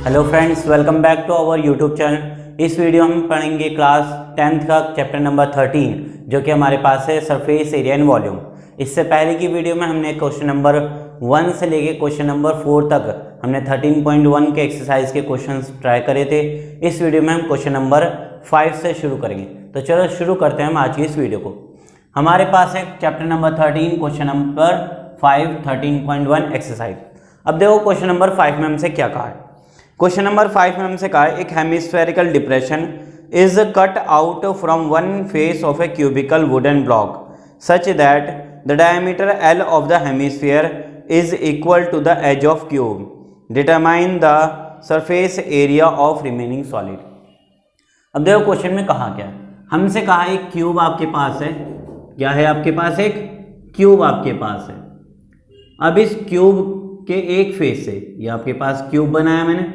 Hello friends, welcome back to our YouTube channel. इस video में पढ़ेंगे क्लास 10th का चैप्टर नंबर 13 जो कि हमारे पास है सरफेस एरिया एंड वॉल्यूम। इससे पहले की वीडियो में हमने क्वेश्चन नंबर 1 से लेके क्वेश्चन नंबर 4 तक हमने 13.1 के एक्सरसाइज के क्वेश्चंस ट्राई करे थे। इस वीडियो में हम क्वेश्चन नंबर 5 से शुरू करेंगे। तो चलो शुरू करते हैं हम आज की इस वीडियो को। हमारे पास है chapter number 13 question number 5 13.1 exercise. अब देखो क्वेश्चन नंबर 5 में हमसे क्या कहा है। क्वेश्चन नंबर 5 में हमसे कहा है एक hemispherical depression is cut out from one face of a cubical wooden block such that the diameter L of the hemisphere is equal to the edge of cube. Determine the surface area of remaining solid. अब देखो question में कहा क्या है। हमसे कहा एक cube आपके पास है। क्या है आपके पास? एक क्यूब आपके पास है। अब इस क्यूब के एक फेस से, ये आपके पास क्यूब बनाया मैंने।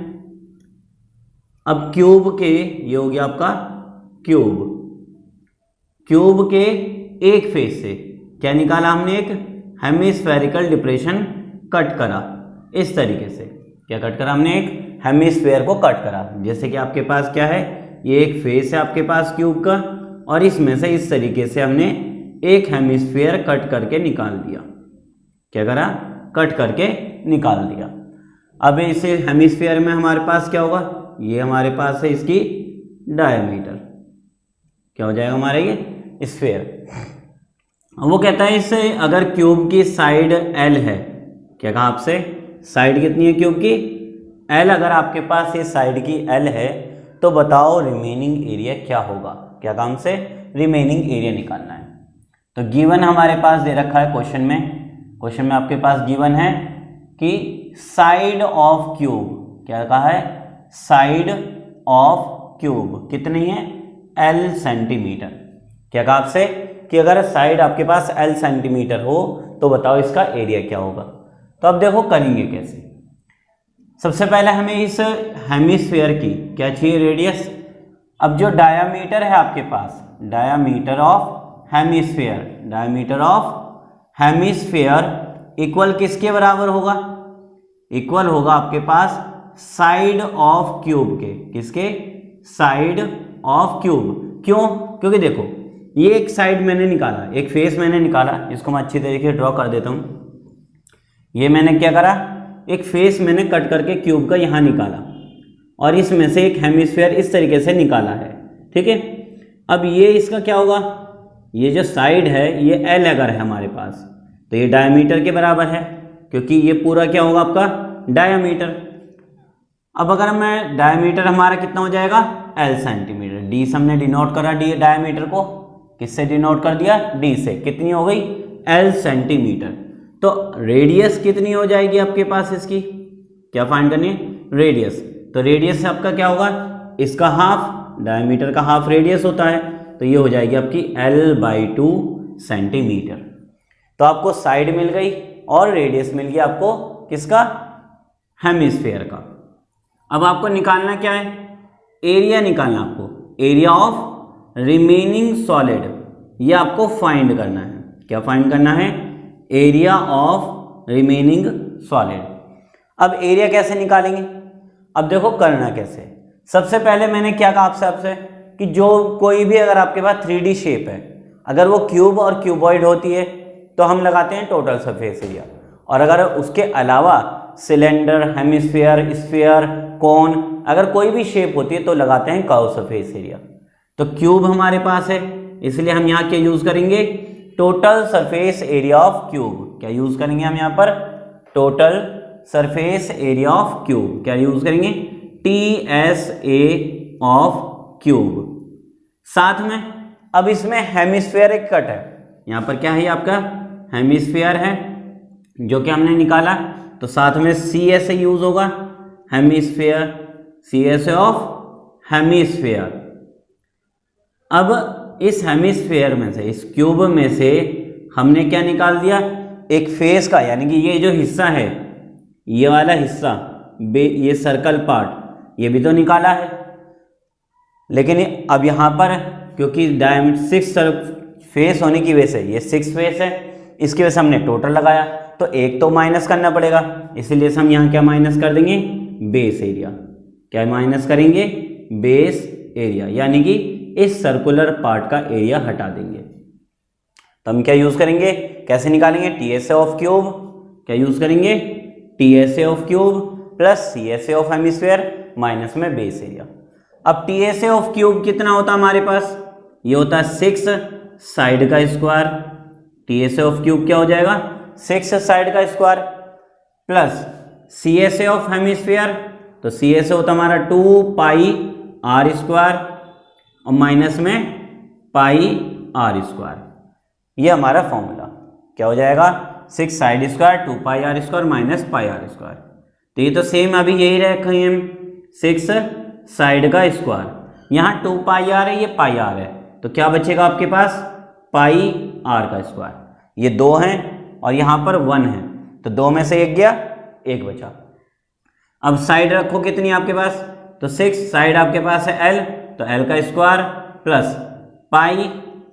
अब क्यूब के, ये हो गया आपका क्यूब के एक फेस से क्या निकाला हमने? एक हेमिस्फेरिकल डिप्रेशन कट करा। इस तरीके से क्या कट करा हमने? एक हेमिस्फेयर को कट करा। जैसे कि आपके पास क्या है, ये एक फेस है आपके पास क्यूब का, और इसमें से इस तरीके से हमने एक हेमिस्फेयर कट करके निकाल दिया। क्या करा? कट करके निकाल दिया। अब इस हेमिस्फेयर में हमारे पास क्या होगा? ये हमारे पास है इसकी डायमीटर। क्या हो जाएगा हमारा ये स्फेयर। वो कहता है इससे अगर क्यूब की साइड L है, क्या कहा आपसे? साइड कितनी है क्यूब की? L। अगर आपके पास ये साइड की L है तो बताओ रिमेनिंग एरिया क्या होगा। क्या काम से? रिमेनिंग एरिया निकालना है। तो गिवन हमारे पास दे रखा है क्वेश्चन में। क्वेश्चन में आपके पास गिवन है कि साइड ऑफ क्यूब, क्या कहा है? साइड ऑफ क्यूब कितनी है? L centimetre. क्या कहा आपसे कि अगर साइड आपके पास L सेंटीमीटर हो तो बताओ इसका एरिया क्या होगा। तो अब देखो करेंगे कैसे। सबसे पहले हमें इस हेमिस्फीयर की क्या चाहिए? रेडियस। अब जो डायामीटर है आपके पास, diameter of hemisphere, diameter of hemisphere equal किसके बराबर होगा? इक्वल होगा आपके पास साइड ऑफ क्यूब के। किसके? Side of cube. क्यों? क्योंकि देखो ये एक साइड मैंने निकाला, एक फेस मैंने निकाला। इसको मैं अच्छी तरीके से ड्रॉ कर देता हूं। ये मैंने क्या करा? एक फेस मैंने कट करके क्यूब का यहां निकाला, और इसमें से एक हेमिस्फीयर इस तरीके से निकाला है। ठीक है। अब ये इसका क्या होगा? ये जो साइड है ये L अगर है हमारे पास तो ये डायमीटर के बराबर है, क्योंकि ये पूरा क्या होगा आपका? डायमीटर। अब अगर मैं डायमीटर हमारा कितना हो जाएगा? L centimetre. D से हमने डिनोट करा, डी डायमीटर को किससे डिनोट कर दिया? D से। कितनी हो गई? L centimetre. तो रेडियस कितनी हो जाएगी आपके पास? इसकी क्या फाइंड करनी है? रेडियस। तो रेडियस आपका क्या होगा? इसका हाफ, डायमीटर का हाफ रेडियस होता है, तो ये हो जाएगी आपकी L/2 सेंटीमीटर। तो आपको साइड मिल गई और रेडियस मिल गया आपको किसका? हेमिस्फीयर का। अब आपको निकालना क्या है? एरिया निकालना आपको। एरिया ऑफ रिमेनिंग सॉलिड, ये आपको फाइंड करना है। क्या फाइंड करना है? Area of remaining solid. अब एरिया कैसे निकालेंगे? अब देखो करना कैसे। सबसे पहले मैंने क्या कहा आपसे कि जो कोई भी अगर आपके पास 3D शेप है, अगर वो क्यूब और क्यूबॉइड होती है तो हम लगाते हैं टोटल सरफेस एरिया, और अगर उसके अलावा सिलेंडर, हेमिस्फीयर, स्फीयर, कोन, अगर कोई भी शेप होती है तो लगाते हैं कर्व सरफेस एरिया। तो क्यूब हमारे पास है, इसलिए हम यहाँ क्या यूज करेंगे? Total surface area of cube. क्या यूज करेंगे हम यहाँ पर? Total surface area of cube. क्या यूज करेंगे? TSA of cube. साथ में अब इसमें हेमिस्फीयर एक कट है। यहाँ पर क्या है? आपका हेमिस्फीयर है जो कि हमने निकाला, तो साथ में CSA यूज होगा। Hemisphere, CSA of hemisphere. अब इस हेमिस्फीयर में से, इस क्यूब में से हमने क्या निकाल दिया? एक फेस का, यानी कि ये जो हिस्सा है, ये वाला हिस्सा, ये सर्कल पार्ट, ये भी तो निकाला है। लेकिन अब यहाँ पर क्योंकि डायमीटर 6 फेस होने की वजह से, ये 6 फेस है, इसकी वजह से हमने टोटल लगाया, तो एक तो माइनस करना पड़ेगा, इसीलिए हम यहाँ क्या माइनस कर देंगे? Base area. क्या माइनस करेंगे, बेस एरिया, यानी कि इस सर्कुलर पार्ट का एरिया हटा देंगे। तो हम क्या यूज करेंगे, कैसे निकालेंगे, टीएसए ऑफ क्यूब, क्या यूज करेंगे, TSA of cube plus CSA of hemisphere minus में बेस एरिया। अब टीएसए ऑफ क्यूब कितना होता है हमारे पास, ये होता है 6 साइड का स्क्वायर। टीएसए ऑफ क्यूब क्या हो जाएगा, 6 साइड का square plus CSA of hemisphere, तो सीएसए होता हमारा 2 पाई आर स्क्वायर और माइनस में पाई आर स्क्वायर। ये हमारा फॉर्मूला क्या हो जाएगा, 6 side square 2 pi R square minus pi R square. तो ये तो सेम अभी यही रखे हैं हम, 6 साइड का स्क्वायर, यहाँ 2 पाई आर है, ये पाई आर है, तो क्या बचेगा आपके पास, पाई आर का स्क्वायर। ये 2 हैं और यहाँ पर 1 है, तो 2 में से 1 गया, 1 बचा। अब साइड रखो कितनी आपके पास, तो 6 साइड आपके पास है L, तो L का स्क्वायर प्लस पाई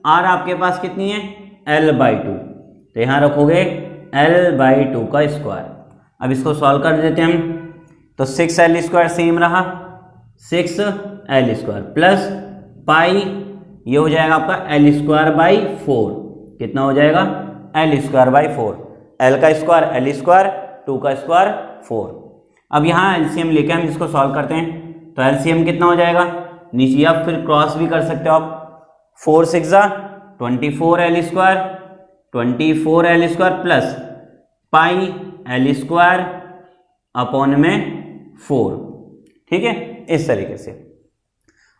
R आपके पास कितनी है, L/2, तो यहाँ रखोगे L/2 का स्क्वायर। अब इसको सॉल्व कर देते हैं हम, तो 6L स्क्वायर सेम रहा, 6L स्क्वायर प्लस पाई, ये हो जाएगा आपका L स्क्वायर बाई 4, कितना हो जाएगा, L स्क्वायर बाई 4, L का स्क्वायर L स्क्वायर, 2 का स्क्वायर 4। अब यहाँ एलसीएम लेके हम इसको सॉल्व करते हैं, तो एलसीएम कितना हो जाएगा, नीचे आप फिर क्रॉस भी कर सकते हो आप, 4 6 24L square, 24L square plus pi L square upon में 4, ठीक है, इस तरीके से।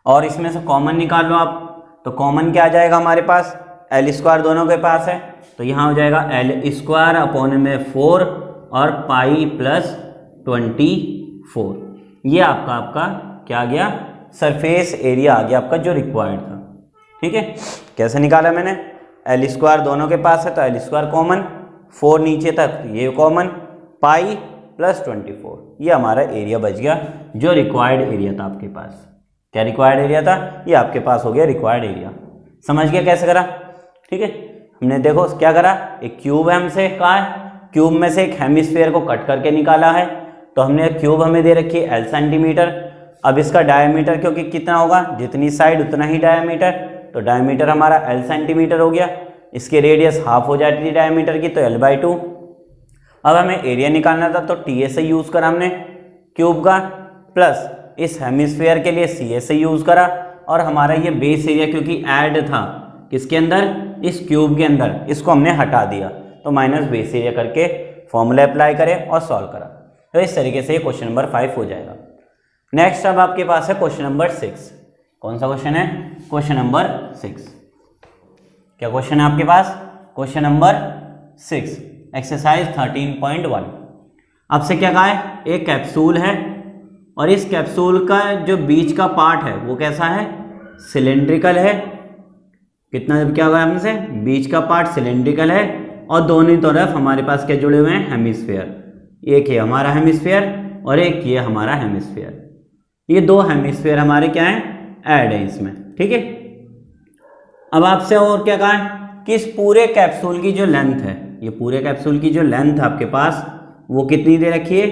और इसमें से कॉमन निकाल लो आप, तो कॉमन क्या आ जाएगा हमारे पास, L स्क्वायर दोनों के पास है, तो यहाँ हो जाएगा L स्क्वायर अपॉन में 4 और पाई प्लस 24। ये आपका क्या आ गया, सरफेस एरिया आ गया आपका जो रिक्वायर्ड था, ठीक है। कैसे निकाला मैंने, L स्क्वायर दोनों के पास है तो L स्क्वायर कॉमन, 4 नीचे तक ये कॉमन, पाई प्लस 24, ये हमारा एरिया बच गया जो रिक्वायर्ड एरिया था आपके पास। क्या रिक्वायर्ड एरिया था, ये आपके पास हो गया रिक्वायर्ड एरिया। समझ गया कैसे करा, ठीक है। हमने देखो क्या करा, एक क्यूब है हमसे कहा है, क्यूब में से एक हेमिस्फीयर को कट करके निकाला है, तो हमने क्यूब हमें दे रखी है L सेंटीमीटर। अब इसका डायमीटर क्योंकि कितना होगा, जितनी साइड उतना ही डायमीटर, तो डायमीटर हमारा L सेंटीमीटर हो गया, इसकी रेडियस हाफ हो जाती थी डायमीटर की, तो L/2। अब हमें एरिया निकालना था, तो TSA यूज करा हमने क्यूब का, प्लस इस हेमिस्फीयर के लिए CSA यूज करा, और हमारा ये बेस एरिया क्योंकि ऐड था किसके अंदर, इस क्यूब के अंदर, इसको हमने हटा दिया, तो माइनस बेस एरिया करके फॉर्मूला अप्लाई करें और सॉल्व करा। तो इस तरीके से क्वेश्चन नंबर 5 हो जाएगा। नेक्स्ट अब आपके पास है क्वेश्चन नंबर 6। कौन सा क्वेश्चन है, क्वेश्चन नंबर 6। क्या क्वेश्चन है आपके पास, क्वेश्चन नंबर 6, एक्सरसाइज 13.1। आपसे क्या कहा है, एक कैप्सूल है और इस कैप्सूल का जो बीच का पार्ट है वो कैसा है, सिलेंड्रिकल है। कितना क्या हुआ हमसे, बीच का पार्ट सिलेंड्रिकल है और दोनों तरफ हमारे पास क्या जुड़े हुए हैं, हेमिस्फीयर। एक ये हमारा हेमिस्फीयर और एक ये हमारा हेमिस्फीयर। ये 2 हेमिस्फीयर हमारे क्या हैं, ऐड है इसमें, ठीक है। अब आपसे और क्या कहा है कि इस पूरे कैप्सूल की जो लेंथ है, ये पूरे कैप्सूल की जो लेंथ आपके पास वो कितनी दे रखी है,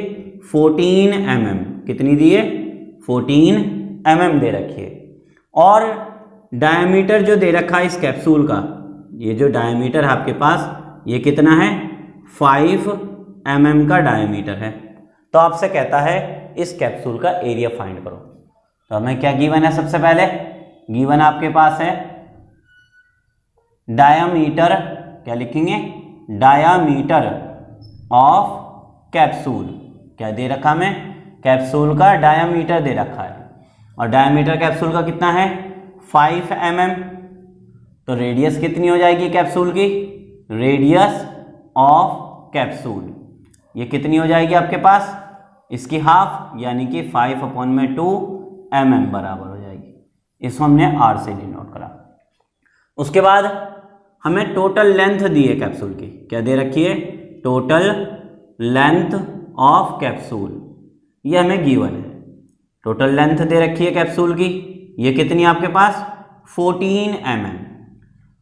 14 mm। कितनी दी है, 14 mm दे रखी है। और डायमीटर जो दे रखा है इस कैप्सूल का, ये जो डायमीटर है आपके पास ये कितना है, 5 mm का डायमीटर है। तो आपसे कहता है इस कैप्सूल का एरिया फाइंड करो। तो हमें क्या गिवन है, सबसे पहले गिवन आपके पास है डायामीटर, क्या लिखेंगे, डायामीटर ऑफ कैप्सूल। क्या दे रखा हमें, कैप्सूल का डायामीटर दे रखा है, और डायामीटर कैप्सूल का कितना है, 5 mm। तो रेडियस कितनी हो जाएगी कैप्सूल की, रेडियस ऑफ कैप्सूल ये कितनी हो जाएगी आपके पास, इसकी हाफ, यानी कि 5/2 mm बराबर हो जाएगी। इसको हमने R से डिनोट करा। उसके बाद हमें टोटल लेंथ दी है कैप्सूल की, क्या दे रखी है, टोटल लेंथ ऑफ कैप्सूल, ये हमें गिवन है। टोटल लेंथ दे रखी है कैप्सूल की, ये कितनी है आपके पास, 14 mm।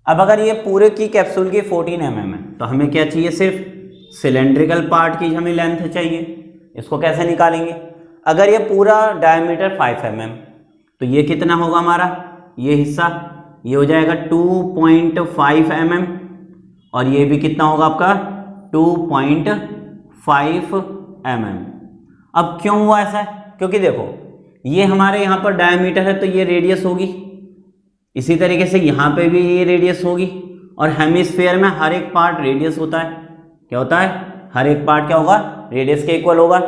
अब अगर ये पूरे की कैप्सूल की 14 mm है, तो हमें क्या चाहिए, सिर्फ सिलेंड्रिकल पार्ट की हमें लेंथ चाहिए। इसको कैसे निकालेंगे, अगर ये पूरा डायमीटर 5 mm, तो ये कितना होगा हमारा, ये हिस्सा ये हो जाएगा 2.5 mm, और ये भी कितना होगा आपका 2.5 mm। अब क्यों हुआ ऐसा? क्योंकि देखो ये हमारे यहाँ पर डायमीटर है तो ये रेडियस होगी, इसी तरीके से यहाँ पे भी ये रेडियस होगी, और हेमिस्फीयर में हर एक पार्ट रेडियस होता है। क्या होता है? हर एक पार्ट क्या होगा? रेडियस के इक्वल होगा।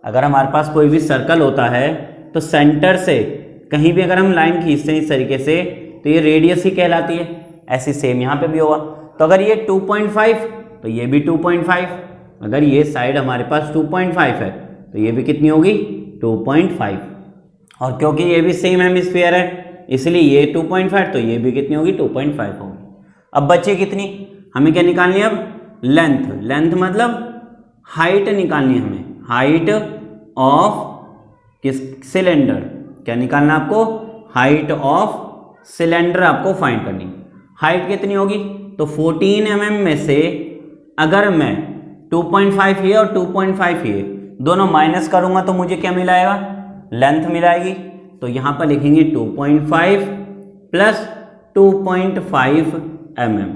अगर हमारे पास कोई भी सर्कल होता है तो सेंटर से कहीं भी अगर हम लाइन खींचते हैं इस तरीके से तो ये रेडियस ही कहलाती है। ऐसी सेम यहाँ पे भी होगा। तो अगर ये 2.5 तो ये भी 2.5, अगर ये साइड हमारे पास 2.5 है तो ये भी कितनी होगी? 2.5। और क्योंकि ये भी सेम हेमिस्फीयर है इसलिए ये 2.5 तो ये भी कितनी होगी? 2.5 होगी। अब बचे कितनी? हमें क्या निकालनी है अब? लेंथ। लेंथ मतलब हाइट निकालनी है हमें, हाइट ऑफ किस सिलेंडर। क्या निकालना आपको? हाइट ऑफ सिलेंडर आपको फाइंड करनी। हाइट कितनी होगी? तो 14 mm में से अगर मैं 2.5 ये और 2.5 ये दोनों माइनस करूंगा तो मुझे क्या मिलाएगा? लेंथ मिलाएगी। तो यहां पर लिखेंगे 2.5 प्लस 2.5 mm,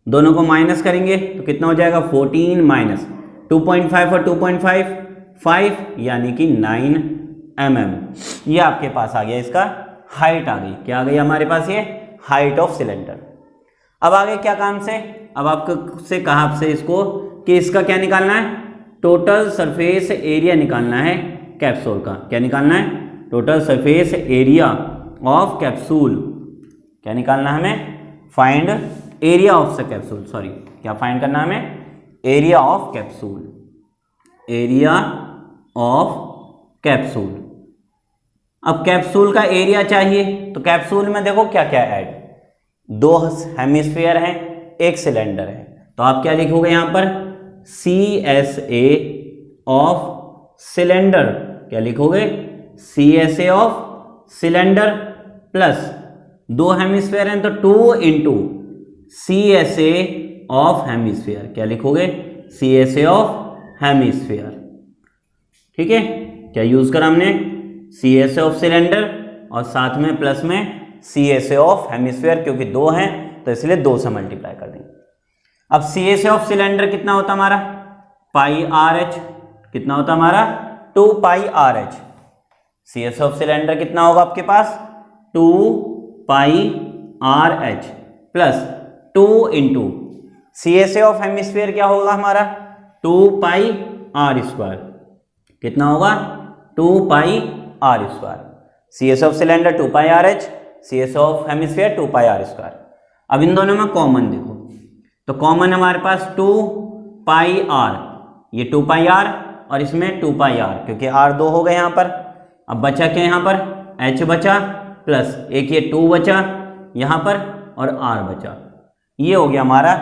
दोनों को माइनस करेंगे तो कितना हो जाएगा? 14 माइनस 2.5 और 2.5 5 यानी कि 9 mm। ये आपके पास आ गया, इसका हाइट आ गई। क्या आ गई हमारे पास? ये हाइट ऑफ सिलेंडर। अब आगे क्या काम से? अब आपको से कहा आपसे इसको कि इसका क्या निकालना है? टोटल सरफेस एरिया निकालना है कैप्सूल का। क्या निकालना है? Total surface area of capsule. क्या निकालना है हमें? Find area of the capsule. Sorry, क्या फाइंड करना है हमें? Area of capsule. Area of capsule. अब कैप्सूल का एरिया चाहिए तो कैप्सूल में देखो क्या क्या ऐड, 2 हेमिस्फीयर हैं, 1 सिलेंडर है, तो आप क्या लिखोगे यहाँ पर? CSA of cylinder. क्या लिखोगे? CSA of cylinder plus 2 hemisphere हैं तो 2 इंटू CSA ऑफ हेमिस्फीयर। क्या लिखोगे? CSA of hemisphere. ठीक है, क्या यूज करा हमने? CSA ऑफ सिलेंडर और साथ में प्लस में CSA ऑफ हेमिस्फीयर, क्योंकि 2 हैं तो इसलिए 2 से मल्टीप्लाई कर देंगे। अब CSA ऑफ सिलेंडर कितना होता हमारा? पाई RH। कितना होता हमारा? 2 पाई RH। CSA ऑफ सिलेंडर कितना होगा आपके पास? 2 पाई RH plus 2 into CSA of hemisphere क्या होगा हमारा? 2 पाई R स्क्वायर। कितना होगा? 2 पाई R square. CSA of cylinder 2 pi RH, CSA of hemisphere 2 pi R square. अब इन दोनों में कॉमन देखो, तो कॉमन हमारे पास 2 पाई R, ये 2 पाई R और इसमें 2 पाई R, क्योंकि R 2 हो गए यहाँ पर। अब बचा क्या यहाँ पर? H बचा प्लस एक ये 2 बचा यहाँ पर और R बचा। ये हो गया हमारा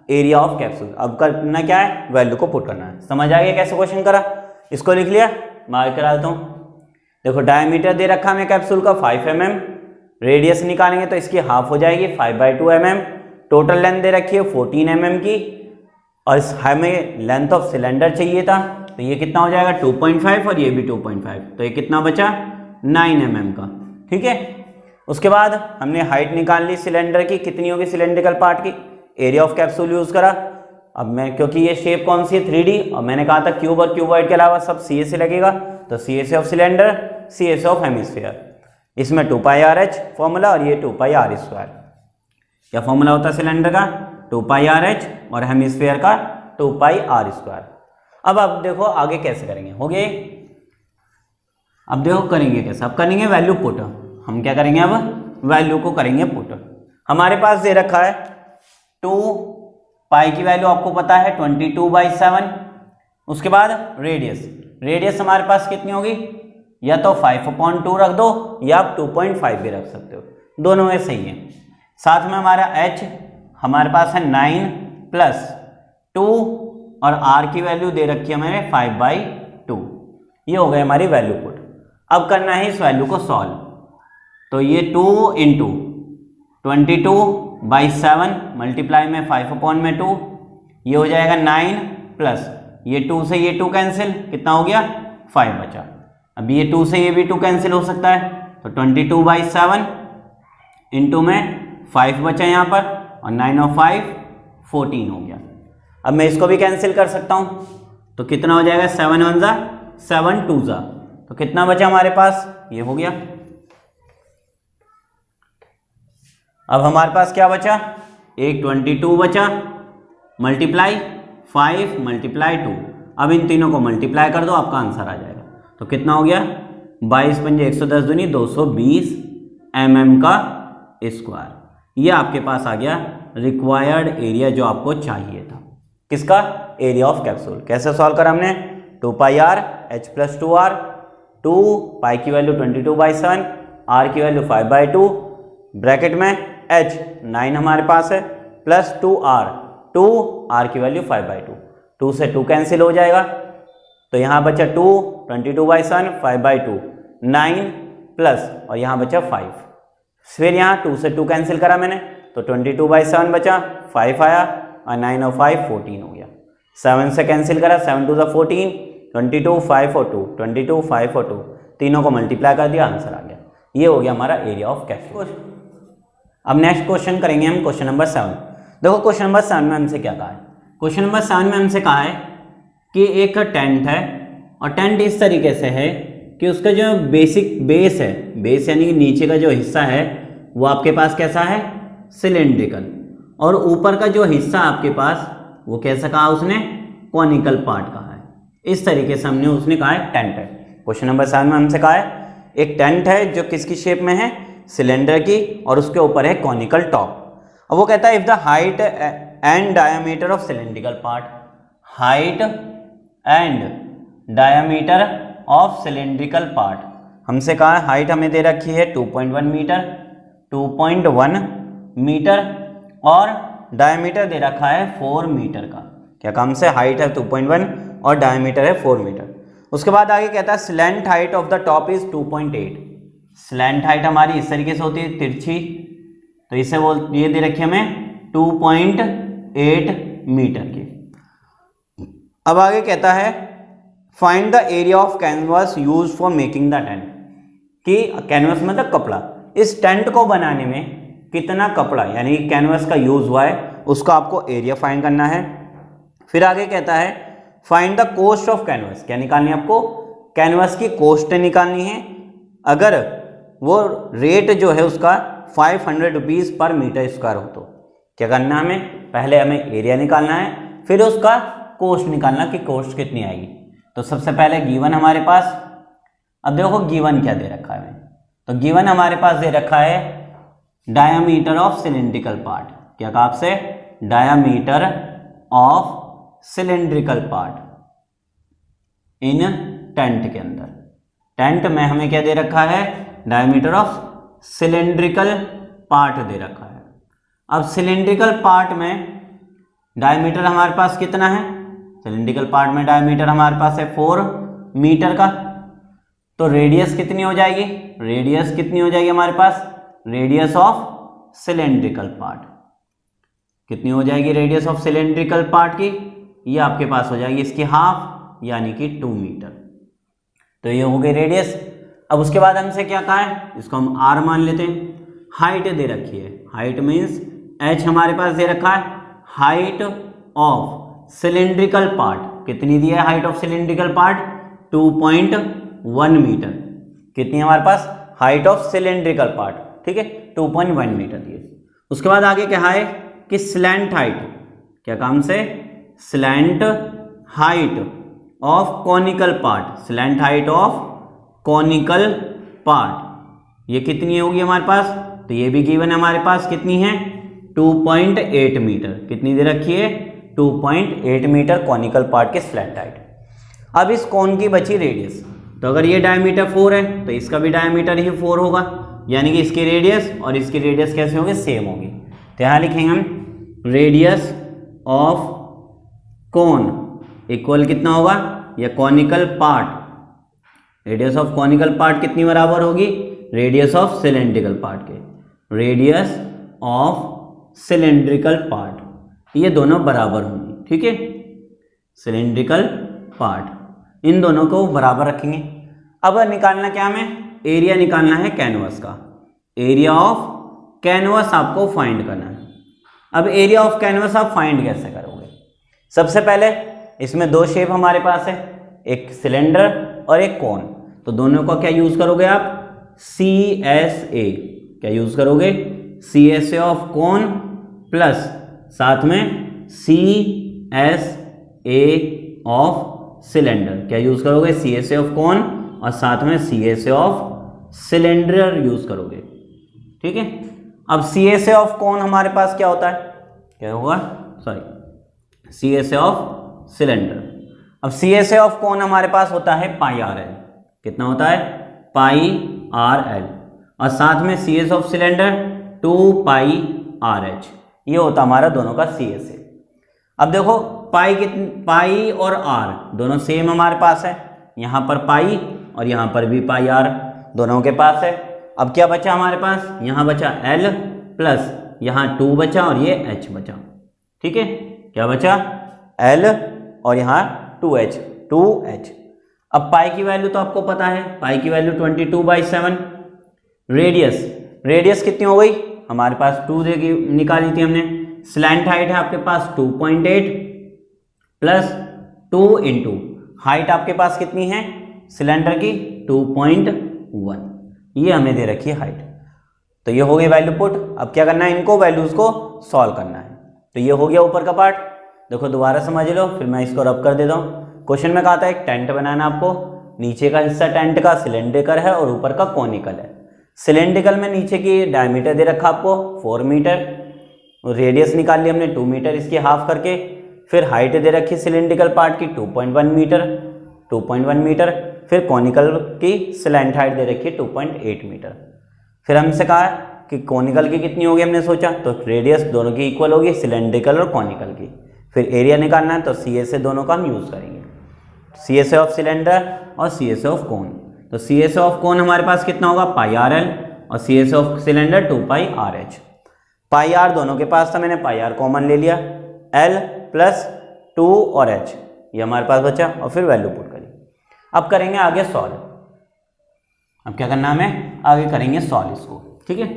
एरिया ऑफ कैप्सूल। अब करना क्या है? वैल्यू को पुट करना है। समझ आ गया कैसे क्वेश्चन करा? इसको लिख लिया, मार्क करा देता हूँ। देखो डायमीटर दे रखा हमें कैप्सूल का 5 mm, रेडियस निकालेंगे तो इसकी हाफ हो जाएगी 5/2 mm। टोटल लेंथ दे रखी है 14 mm की, और हमें लेंथ ऑफ सिलेंडर चाहिए था तो ये कितना हो जाएगा? 2.5 और ये भी 2.5, तो ये कितना बचा? 9 mm का। ठीक है, उसके बाद हमने हाइट निकाल ली सिलेंडर की, कितनी होगी सिलेंड्रिकल पार्ट की? एरिया ऑफ कैप्सूल यूज करा। अब मैं, क्योंकि ये शेप कौन सी है? 3D, और मैंने कहा था क्यूब और क्यूबॉइड के अलावा सब CSA लगेगा, तो CSA of cylinder, CSA of hemisphere. इसमें 2 पाई RH फॉर्मूला और ये 2 पाई R स्क्वायर। क्या फॉर्मूला होता है सिलेंडर का? 2 पाई RH और हेमिस्फीयर का 2 पाई R स्क्वायर। अब आप देखो आगे कैसे करेंगे। हो गए? अब देखो करेंगे कैसे? अब करेंगे वैल्यू पुट। हम क्या करेंगे? अब वैल्यू को करेंगे पुट। हमारे पास दे रखा है 2 पाई की वैल्यू आपको पता है 22/7। उसके बाद रेडियस, रेडियस हमारे पास कितनी होगी? या तो 5/2 रख दो या आप 2.5 भी रख सकते हो, दोनों में सही है। साथ में हमारा H हमारे पास है 9 प्लस 2 और R की वैल्यू दे रखी है मैंने 5/2। ये हो गई हमारी वैल्यू पुट। अब करना है इस वैल्यू को सॉल्व, तो ये 2 इंटू 22/7 मल्टीप्लाई में 5/2, ये हो जाएगा 9 प्लस ये 2 से ये 2 कैंसिल, कितना हो गया? 5 बचा। अब ये 2 से ये भी 2 कैंसिल हो सकता है, तो 22/7 इंटू में 5 बचा यहाँ पर, और 9 और 5 14 हो गया। अब मैं इसको भी कैंसिल कर सकता हूँ, तो कितना हो जाएगा, 7 1 जा 7 2 जा, तो कितना बचा हमारे पास, ये हो गया। अब हमारे पास क्या बचा, एक 22 बचा, मल्टीप्लाई 5 मल्टीप्लाई 2। अब इन तीनों को मल्टीप्लाई कर दो, आपका आंसर आ जाएगा। तो कितना हो गया, 22 पंजे 110 दूनी 220 mm का स्क्वायर। ये आपके पास आ गया रिक्वायर्ड एरिया जो आपको चाहिए था। किसका, एरिया ऑफ कैप्सूल। कैसे सॉल्व करा हमने, 2πr h + 2r, 2 पाई की वैल्यू 22/7, r की वैल्यू 5/2, ब्रैकेट में h 9 हमारे पास है, प्लस 2r, 2r की वैल्यू 5/2, 2 से 2 कैंसिल हो जाएगा, तो यहाँ बचा 2 22/7 5/2 9 प्लस, और यहाँ बचा 5। फिर यहाँ 2 से 2 कैंसिल करा मैंने, तो 22/7 बचा, 5 आया, और 9 और 5 14 हो गया। 7 से कैंसिल करा, 7 2 14, 22 5 और 2 22 5 और 2, तीनों को मल्टीप्लाई कर दिया, आंसर आ गया। ये हो गया हमारा एरिया ऑफ कैप्सूल। अब नेक्स्ट क्वेश्चन करेंगे हम, क्वेश्चन नंबर 7। देखो क्वेश्चन नंबर 7 में हमसे क्या कहा है, क्वेश्चन नंबर 7 में हमसे कहा है कि एक टेंट है, और टेंट इस तरीके से है कि उसका जो बेसिक बेस है, बेस यानी कि नीचे का जो हिस्सा है वो आपके पास कैसा है, सिलेंड्रिकल, और ऊपर का जो हिस्सा आपके पास वो कैसा कहा उसने, कॉनिकल पार्ट कहा है। इस तरीके से हमने उसने कहा है टेंट है। क्वेश्चन नंबर 7 में हमसे कहा है एक टेंट है जो किसकी शेप में है, सिलेंडर की, और उसके ऊपर है कॉनिकल टॉप। अब वो कहता है if the height and diameter of cylindrical part, height and diameter of cylindrical part, हमसे कहा है हाइट हमें दे रखी है 2.1 मीटर, 2.1 मीटर, और डायमीटर दे रखा है 4 मीटर का। क्या काम से, हाइट है 2.1 और डायमीटर है 4 मीटर। उसके बाद आगे कहता है slant height of the top is 2.8। Slant height हमारी इस तरीके से होती है, तिरछी, तो इसे बोल ये दे रखी हमें 2.8 मीटर की। अब आगे कहता है find the area of canvas use for making the tent, कि कैनवास मतलब कपड़ा, इस टेंट को बनाने में कितना कपड़ा यानी कैनवास का यूज हुआ है, उसका आपको एरिया फाइंड करना है। फिर आगे कहता है find the cost of canvas, क्या निकालनी है आपको, कैनवास की कॉस्ट निकालनी है। अगर वो रेट जो है उसका 500 रुपीज़ पर मीटर स्क्वायर हो, तो क्या करना है हमें, पहले हमें एरिया निकालना है, फिर उसका कॉस्ट निकालना कि कॉस्ट कितनी आएगी। तो सबसे पहले गिवन हमारे पास, अब देखो गिवन क्या दे रखा है, तो गिवन हमारे पास दे रखा है डायामीटर ऑफ सिलेंड्रिकल पार्ट। क्या कहा आपसे, diameter of cylindrical part in tent के अंदर, टेंट में हमें क्या दे रखा है, डायमीटर ऑफ सिलेंड्रिकल पार्ट दे रखा है। अब सिलेंड्रिकल पार्ट में डायमीटर हमारे पास कितना है, सिलेंड्रिकल पार्ट में डायमीटर हमारे पास है 4 मीटर का, तो रेडियस कितनी हो जाएगी, रेडियस कितनी हो जाएगी हमारे पास, रेडियस ऑफ सिलेंड्रिकल पार्ट कितनी हो जाएगी, रेडियस ऑफ सिलेंड्रिकल पार्ट की, ये आपके पास हो जाएगी इसकी हाफ यानी कि 2 मीटर। तो ये हो गई रेडियस। अब उसके बाद हमसे क्या कहा है, इसको हम r मान लेते हैं। हाइट दे रखी है, हाइट मीन्स h हमारे पास दे रखा है, हाइट ऑफ सिलेंड्रिकल पार्ट कितनी दी है, height of cylindrical part 2.1 metre, कितनी हमारे पास हाइट ऑफ सिलेंड्रिकल पार्ट, ठीक है 2.1 मीटर दी है। उसके बाद आगे क्या है कि स्लैंट हाइट, क्या काम से, slant height of conical part, slant height of conical part ये कितनी होगी हमारे पास, तो ये भी गिवन है हमारे पास, कितनी है 2.8 मीटर, कितनी दे रखी है 2.8 मीटर कॉनिकल पार्ट के स्लैंट हाइट। अब इस कोन की बची रेडियस, तो अगर ये डायमीटर 4 है तो इसका भी डायमीटर ही 4 होगा, यानी कि इसकी रेडियस और इसकी रेडियस कैसे होगी, सेम होगी। तो यहाँ लिखेंगे हम रेडियस ऑफ कोन इक्वल कितना होगा, या conical part, radius of conical part कितनी बराबर होगी, रेडियस ऑफ सिलेंड्रिकल पार्ट के, रेडियस ऑफ सिलेंड्रिकल पार्ट, ये दोनों बराबर होंगी, ठीक है, सिलेंड्रिकल पार्ट इन दोनों को बराबर रखेंगे। अब निकालना क्या हमें, एरिया निकालना है कैनवस का, एरिया ऑफ कैनवस आपको फाइंड करना है। अब एरिया ऑफ कैनवस आप फाइंड कैसे करोगे, सबसे पहले इसमें दो शेप हमारे पास है, एक सिलेंडर और एक कोन, तो दोनों का क्या यूज करोगे आप, CSA, क्या यूज करोगे, CSA ऑफ कोन प्लस साथ में CSA ऑफ सिलेंडर, क्या यूज करोगे, CSA ऑफ कोन और साथ में CSA ऑफ सिलेंडर यूज करोगे। ठीक है, अब CSA ऑफ कोन हमारे पास क्या होता है, क्या होगा, सॉरी CSA ऑफ सिलेंडर। अब CSA ऑफ कोन हमारे पास होता है पाई RL, कितना होता है, पाई RL, और साथ में CS of cylinder 2 pi RH, ये होता हमारा दोनों का CSA। अब देखो पाई और R दोनों सेम हमारे पास है, यहाँ पर पाई और यहाँ पर भी पाई R दोनों के पास है। अब क्या बचा हमारे पास, यहाँ बचा L प्लस यहाँ 2 बचा और ये H बचा। ठीक है, क्या बचा, L और यहाँ 2H। अब पाई की वैल्यू तो आपको पता है, पाई की वैल्यू 22/7। रेडियस कितनी हो गई हमारे पास, 2 निकाली थी हमने। स्लैंट हाइट है आपके पास 2.8 प्लस 2 इंटू हाइट आपके पास कितनी है सिलेंडर की, 2.1, ये हमें दे रखी है हाइट। तो ये हो गई वैल्यू पुट। अब क्या करना है, इनको वैल्यूज को सॉल्व करना है। तो ये हो गया ऊपर का पार्ट, देखो दोबारा समझ लो, फिर मैं इसको रब कर देता हूँ। क्वेश्चन में कहा था एक टेंट बनाना आपको, नीचे का हिस्सा टेंट का सिलेंड्रिकल है और ऊपर का कॉनिकल है। सिलेंड्रिकल में नीचे की डायमीटर दे रखा आपको 4 मीटर, और रेडियस निकाल ली हमने 2 मीटर इसकी हाफ करके। फिर हाइट दे रखी सिलेंड्रिकल पार्ट की 2.1 मीटर, फिर कॉनिकल की स्लैंट हाइट दे रखी 2.8 मीटर। फिर हमसे कहा कि कॉनिकल की कितनी होगी, हमने सोचा तो रेडियस दोनों की इक्वल होगी, सिलेंड्रिकल और कॉनिकल की। फिर एरिया निकालना है तो CSA दोनों का हम यूज़ करेंगे, CSA ऑफ सिलेंडर और CSA ऑफ कोन। तो CSA ऑफ कोन हमारे पास कितना होगा, पाई RL, और CSA of cylinder 2 pi RH। Pi R दोनों के पास था, मैंने पाई R कॉमन ले लिया, L प्लस 2 और H ये हमारे पास बचा, और फिर वैल्यू पुट करी। अब करेंगे आगे सॉल्व। अब क्या करना है हमें, आगे करेंगे सॉल्व इसको। ठीक है,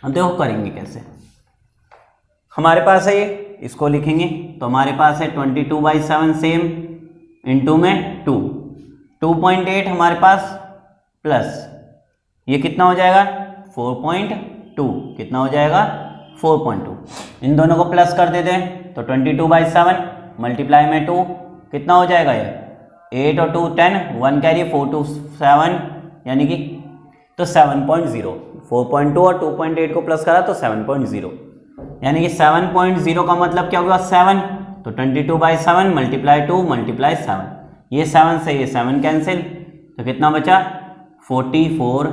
अब देखो करेंगे कैसे। हमारे पास है ये, इसको लिखेंगे तो हमारे पास है 22/7 सेम इंटू में 2.8 हमारे पास प्लस ये कितना हो जाएगा 4.2, कितना हो जाएगा 4.2। इन दोनों को प्लस कर देते हैं तो 22/7 मल्टीप्लाई में 2 कितना हो जाएगा, ये 8 और 2 10, 1 कैरी 4 2 7, यानी कि तो 7.0। 4.2 और 2.8 को प्लस करा तो 7.0, यानी कि 7.0 का मतलब क्या होगा 7, तो 22/7 मल्टीप्लाई 2 मल्टीप्लाई 7, ये 7 से ये 7 कैंसिल, तो कितना बचा 44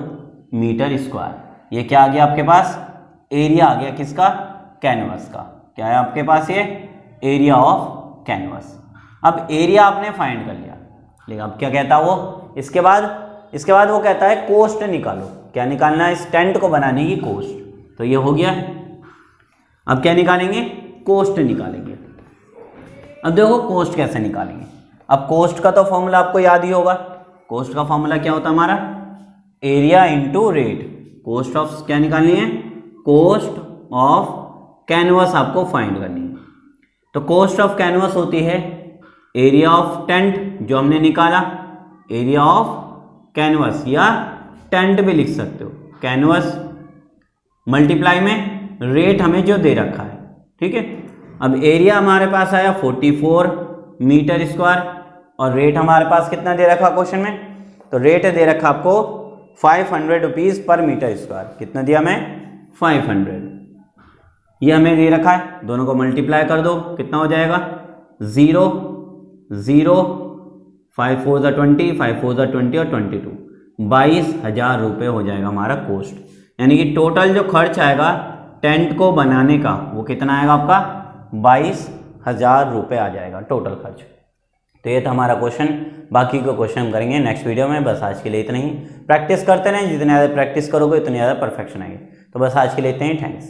मीटर स्क्वायर। ये क्या आ गया आपके पास, एरिया आ गया किसका, कैनवस का। क्या है आपके पास, ये एरिया ऑफ कैनवस। अब एरिया आपने फाइंड कर लिया, लेकिन अब क्या कहता है वो, इसके बाद वो कहता है कोस्ट निकालो। क्या निकालना है, इस टेंट को बनाने की कोस्ट। तो ये हो गया, अब क्या निकालेंगे, कोस्ट निकालेंगे। अब देखो कोस्ट कैसे निकालेंगे। अब कोस्ट का तो फॉर्मूला आपको याद ही होगा, कोस्ट का फॉर्मूला क्या होता है हमारा, area into rate. Cost of क्या निकालनी है, कोस्ट ऑफ कैनवस आपको फाइंड करनी है। तो कोस्ट ऑफ कैनवस होती है एरिया ऑफ टेंट, जो हमने निकाला, एरिया ऑफ कैनवस या टेंट भी लिख सकते हो, कैनवस मल्टीप्लाई में रेट हमें जो दे रखा है। ठीक है, अब एरिया हमारे पास आया 44 मीटर स्क्वायर, और रेट हमारे पास कितना दे रखा क्वेश्चन में, तो रेट दे रखा आपको 500 रुपीज़ पर मीटर स्क्वायर। कितना दिया हमें 500, ये हमें दे रखा है। दोनों को मल्टीप्लाई कर दो, कितना हो जाएगा 0 0, 5 4 ज़ा 20, 5 4 ज़ा 20 और 22, 22,000 रुपये हो जाएगा हमारा कोस्ट। यानी कि टोटल जो खर्च आएगा टेंट को बनाने का वो कितना आएगा आपका 22,000 रुपये आ जाएगा टोटल खर्च। तो ये था हमारा क्वेश्चन, बाकी का क्वेश्चन हम करेंगे नेक्स्ट वीडियो में। बस आज के लिए इतना ही, प्रैक्टिस करते रहें, जितने ज़्यादा प्रैक्टिस करोगे उतनी ज़्यादा परफेक्शन आएगी। तो बस आज के लिए इतना ही, थैंक्स।